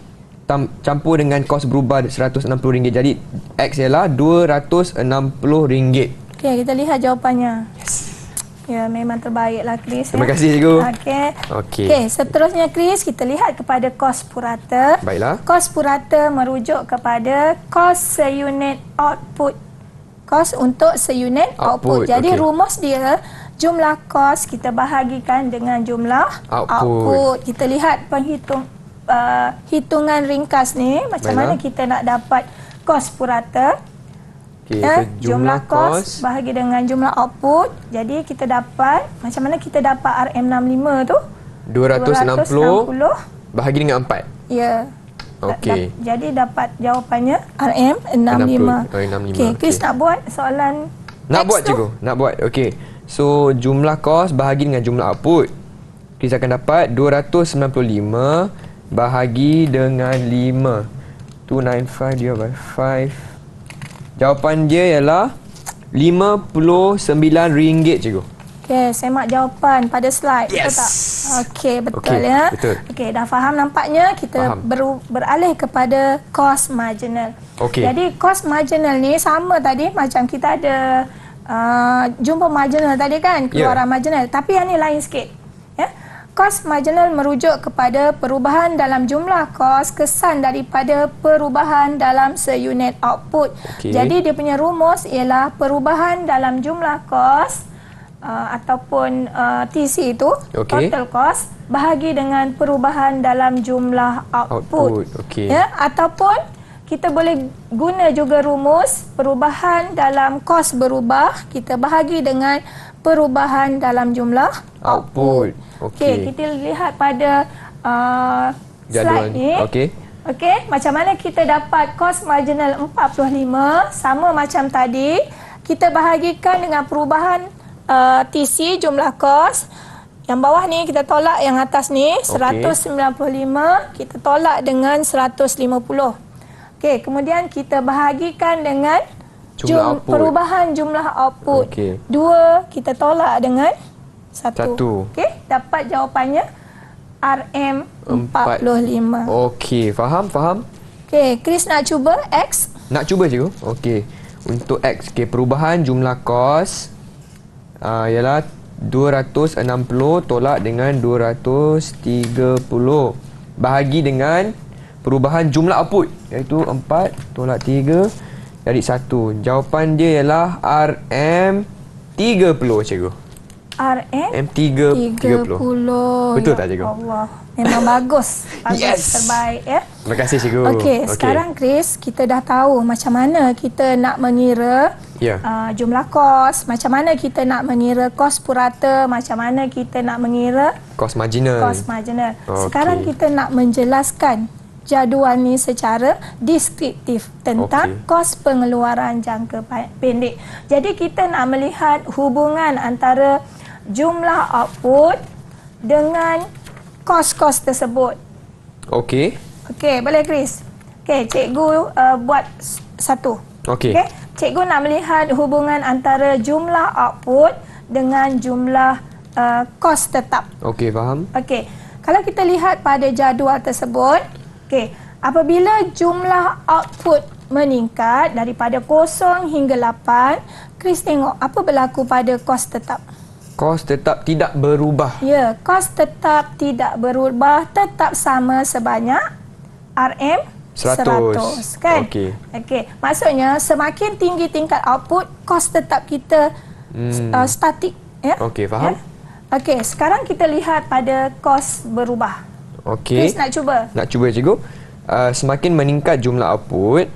campur dengan kos berubah RM160. Jadi X ialah RM260. Okey, kita lihat jawapannya. Ya, memang terbaiklah Chris. Terima kasih, cikgu. Okey. Okey. Okey, seterusnya Chris, kita lihat kepada kos purata. Baiklah. Kos purata merujuk kepada kos seunit output kos untuk seunit output. Jadi rumus dia, jumlah kos kita bahagikan dengan jumlah output. Kita lihat hitungan ringkas ni, macam mana kita nak dapat kos purata. Jumlah kos bahagi dengan jumlah output. Jadi kita dapat, macam mana kita dapat RM65 tu? 260 bahagi dengan 4. Ya. Okey. Jadi dapat jawapannya RM65. Okey, Chris nak buat soalan Nak X buat tu? cikgu, nak buat. Okey. So jumlah kos bahagi dengan jumlah output. Chris akan dapat 295 bahagi dengan 5. 295 divided by 5. Jawapan dia ialah RM59, cikgu. Okey, semak jawapan pada slide. Yes. Betul tak? Okey, betul Okey, ya. betul. Okey, dah faham nampaknya. Kita beralih kepada cost marginal. Okey. Jadi cost marginal ni sama tadi macam kita ada jumpa marginal tadi kan, keluaran marginal. Tapi yang ni lain sikit. Ya. Cost marginal merujuk kepada perubahan dalam jumlah kos kesan daripada perubahan dalam seunit output. Jadi dia punya rumus ialah perubahan dalam jumlah kos ataupun TC itu, total cost, bahagi dengan perubahan dalam jumlah output. Ya, ataupun kita boleh guna juga rumus perubahan dalam kos berubah, kita bahagi dengan perubahan dalam jumlah output. Okey, kita lihat pada slide ni. Okey, macam mana kita dapat kos marginal 45, sama macam tadi, kita bahagikan dengan perubahan TC, jumlah kos. Yang bawah ni kita tolak yang atas ni, 195, kita tolak dengan 150. Okey, kemudian kita bahagikan dengan perubahan jumlah output. 2 kita tolak dengan 1. Okey, dapat jawapannya RM45. Okey, faham? Okey, Chris nak cuba X? Nak cuba cikgu? Okey. Untuk X, perubahan jumlah kos ialah 260 tolak dengan 230 bahagi dengan perubahan jumlah output, iaitu 4 tolak 3 dari 1. Jawapan dia ialah RM30, cikgu. RM30. Betul tak, cikgu? Allah, memang bagus. Terbaik ya. Terima kasih, cikgu. Okey, sekarang Chris, kita dah tahu macam mana kita nak mengira jumlah kos, macam mana kita nak mengira kos purata, macam mana kita nak mengira kos marginal. Sekarang kita nak menjelaskan jadual ni secara deskriptif tentang kos pengeluaran jangka pendek. Jadi kita nak melihat hubungan antara jumlah output dengan kos-kos tersebut. Okey, boleh Chris? Okey, cikgu buat satu. Okey. Cikgu nak melihat hubungan antara jumlah output dengan jumlah kos tetap. Okey, faham. Okey. Kalau kita lihat pada jadual tersebut, apabila jumlah output meningkat daripada 0 hingga 8, Chris tengok apa berlaku pada kos tetap. Kos tetap tidak berubah. Ya, kos tetap tidak berubah, tetap sama sebanyak RM100 kan? Okey. Maksudnya semakin tinggi tingkat output, kos tetap kita statik, ya. Okey, faham. Okey, sekarang kita lihat pada kos berubah. Chris nak cuba? Nak cuba, cikgu. Semakin meningkat jumlah output,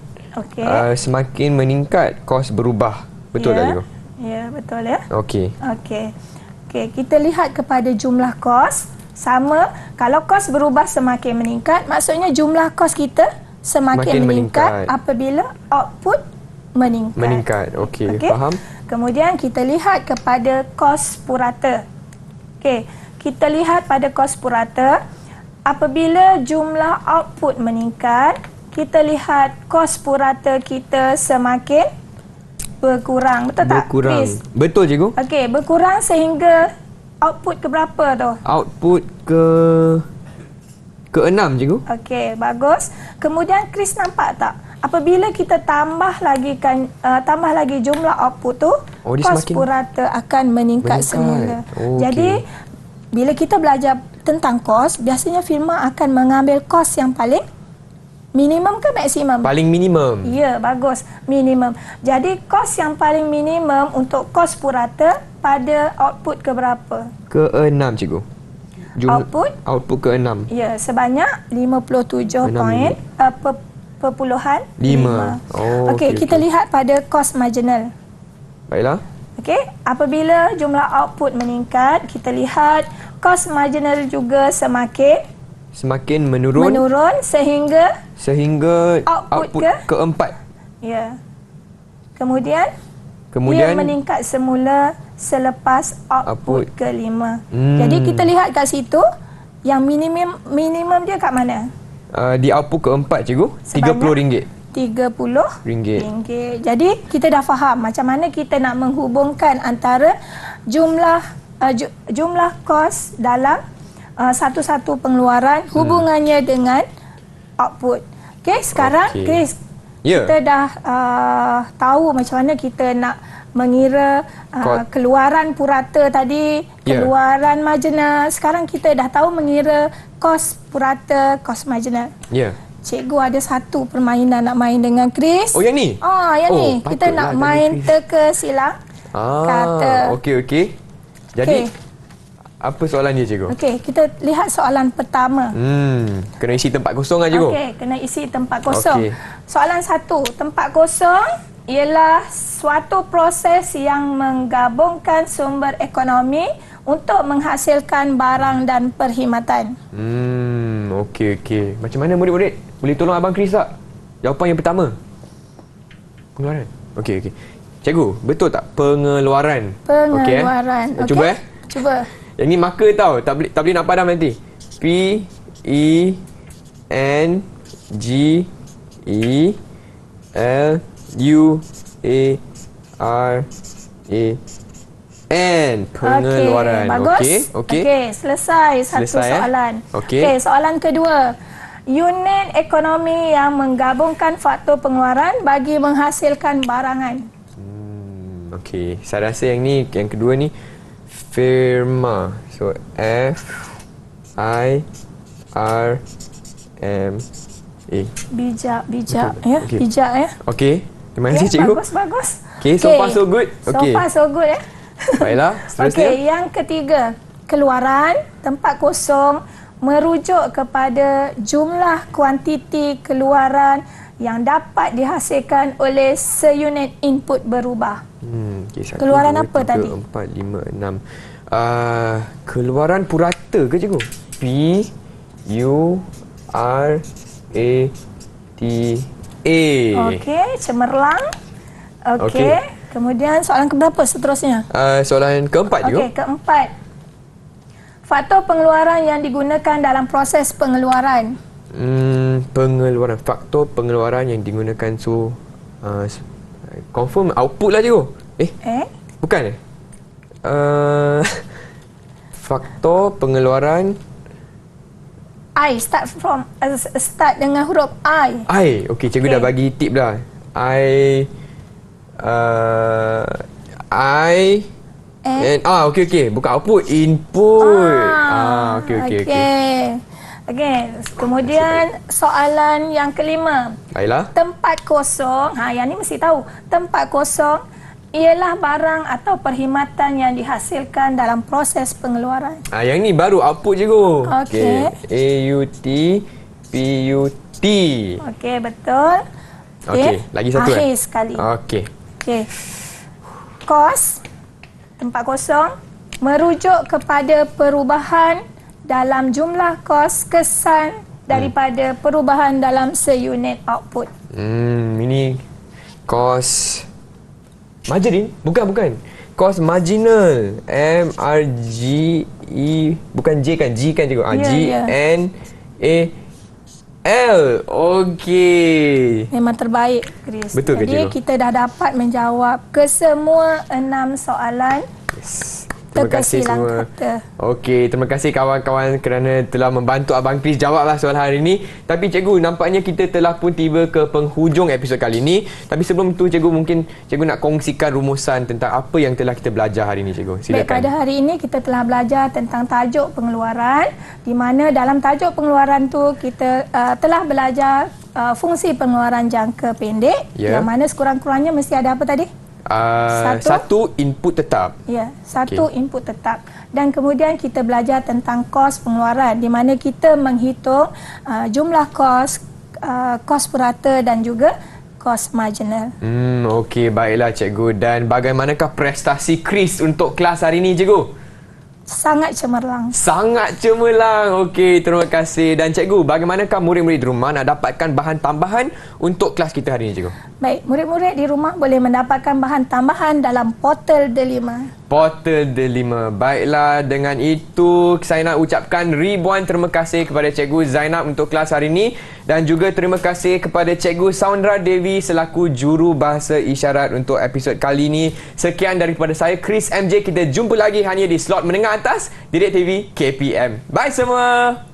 semakin meningkat kos berubah. Betul tak, cikgu? Ya, betul ya. Okey, kita lihat kepada jumlah kos. Sama, kalau kos berubah semakin meningkat, maksudnya jumlah kos kita semakin meningkat apabila output meningkat. Okey, faham. Kemudian kita lihat kepada kos purata. Kita lihat pada kos purata, apabila jumlah output meningkat, kita lihat kos purata kita semakin berkurang. Betul tak, Chris? Betul, cikgu. Berkurang sehingga output ke berapa tu? Output ke 6, cikgu. Bagus. Kemudian Chris nampak tak? Apabila kita tambah lagi jumlah output tu, kos purata akan meningkat semula. Jadi bila kita belajar tentang kos, biasanya firma akan mengambil kos yang paling Minimum ke maksimum? Paling minimum. Ya, bagus. Minimum. Jadi kos yang paling minimum untuk kos purata pada output ke berapa? Ke-6 cikgu. Output ke-6. Ya, sebanyak 57 poin perpuluhan 5. Oh, okey, kita lihat pada kos marginal. Baiklah. Okey, apabila jumlah output meningkat, kita lihat kos marginal juga semakin menurun sehingga output ke-4. Ya. Kemudian dia meningkat semula selepas output ke-5. Jadi kita lihat kat situ yang minimum dia kat mana? Di output ke-4 cikgu, RM30. RM30. Jadi kita dah faham macam mana kita nak menghubungkan antara jumlah kos dalam satu-satu pengeluaran hubungannya dengan output. Okey, sekarang Chris, kita dah tahu macam mana kita nak mengira keluaran purata tadi, keluaran marginal. Sekarang kita dah tahu mengira kos purata, kos marginal. Cikgu ada satu permainan nak main dengan Chris. Oh, yang ni? Yang ni. Kita nak main teka silang kata. Okey. Jadi apa soalan dia, cikgu? Okey, kita lihat soalan pertama. Kena isi tempat kosong lah, cikgu. Okey, kena isi tempat kosong. Soalan 1, tempat kosong ialah suatu proses yang menggabungkan sumber ekonomi untuk menghasilkan barang dan perkhidmatan. Okey. Macam mana murid-murid? Boleh tolong Abang Chris tak? Jawapan yang pertama. Pengeluaran. Okey. Cikgu, betul tak? Pengeluaran. Pengeluaran. Okay. Cuba Cuba. Yang ni marker tau. Tak boleh nak padam nanti. P E N G E L U A R A N. Pengeluaran. Bagus. Okey, selesai satu soalan. Okey, soalan kedua. Unit ekonomi yang menggabungkan faktor pengeluaran bagi menghasilkan barangan. Okey, saya rasa yang kedua ni firma. So F I R M A. Bijak ya. Okay. Bijak ya. Okey. Terima kasih cikgu. Bagus. Okey, so far so good. So far so good ya. Baiklah, seterusnya. Okey, yang ketiga, keluaran tempat kosong merujuk kepada jumlah kuantiti keluaran yang dapat dihasilkan oleh seunit input berubah. Keluaran apa tadi? 4, 5, 6. Keluaran purata ke cikgu? P U R A T A. Okey, cemerlang. Okey. Kemudian soalan keberapa seterusnya? Soalan keempat juga. Okey, keempat. Faktor pengeluaran yang digunakan dalam proses pengeluaran. Pengeluaran. Faktor pengeluaran yang digunakan. So, confirm output lah cikgu. Bukan faktor pengeluaran. Start dengan huruf I. Okey, cikgu dah bagi tip dah. Okey. Bukan output, input. Okey. Kemudian soalan yang kelima. Baiklah. Tempat kosong, yang ni mesti tahu. Tempat kosong ialah barang atau perkhidmatan yang dihasilkan dalam proses pengeluaran. Yang ni baru output cikgu. Okey. A U T P U T. Okey, betul. Okey, lagi satu akhir sekali. Okey. Kos tempat kosong merujuk kepada perubahan dalam jumlah kos kesan daripada perubahan dalam seunit output. Ini kos margin? Bukan. Kos marginal. M R G E, bukan J kan? G kan cikgu? G N A L. Okey. Memang terbaik, Chris. Betul ke, cikgu? Jadi kita dah dapat menjawab kesemua 6 soalan. Terima kasih semua. Okey, terima kasih kawan-kawan kerana telah membantu Abang Chris jawablah soalan hari ini. Tapi cikgu, nampaknya kita telah pun tiba ke penghujung episod kali ini. Tapi sebelum itu, cikgu, mungkin cikgu nak kongsikan rumusan tentang apa yang telah kita belajar hari ini, cikgu. Silakan. Baik, pada hari ini kita telah belajar tentang tajuk pengeluaran, di mana dalam tajuk pengeluaran tu kita telah belajar fungsi pengeluaran jangka pendek, Ya. yang mana sekurang-kurangnya mesti ada apa tadi? Satu input tetap. Ya, satu input tetap. Dan kemudian kita belajar tentang kos pengeluaran di mana kita menghitung jumlah kos purata dan juga kos marginal. Okey, baiklah cikgu. Dan bagaimanakah prestasi Chris untuk kelas hari ini, cikgu? Sangat cemerlang. Sangat cemerlang. Okey, terima kasih. Dan cikgu, bagaimanakah murid-murid di rumah nak dapatkan bahan tambahan untuk kelas kita hari ini, cikgu? Baik, murid-murid di rumah boleh mendapatkan bahan tambahan dalam portal Delima. Portal Delima. Baiklah, dengan itu saya nak ucapkan ribuan terima kasih kepada Cikgu Zainab untuk kelas hari ini dan juga terima kasih kepada Cikgu Saundra Devi selaku juru bahasa isyarat untuk episod kali ini. Sekian daripada saya, Chris MJ. Kita jumpa lagi hanya di slot menengah atas Didik TV KPM. Bye semua.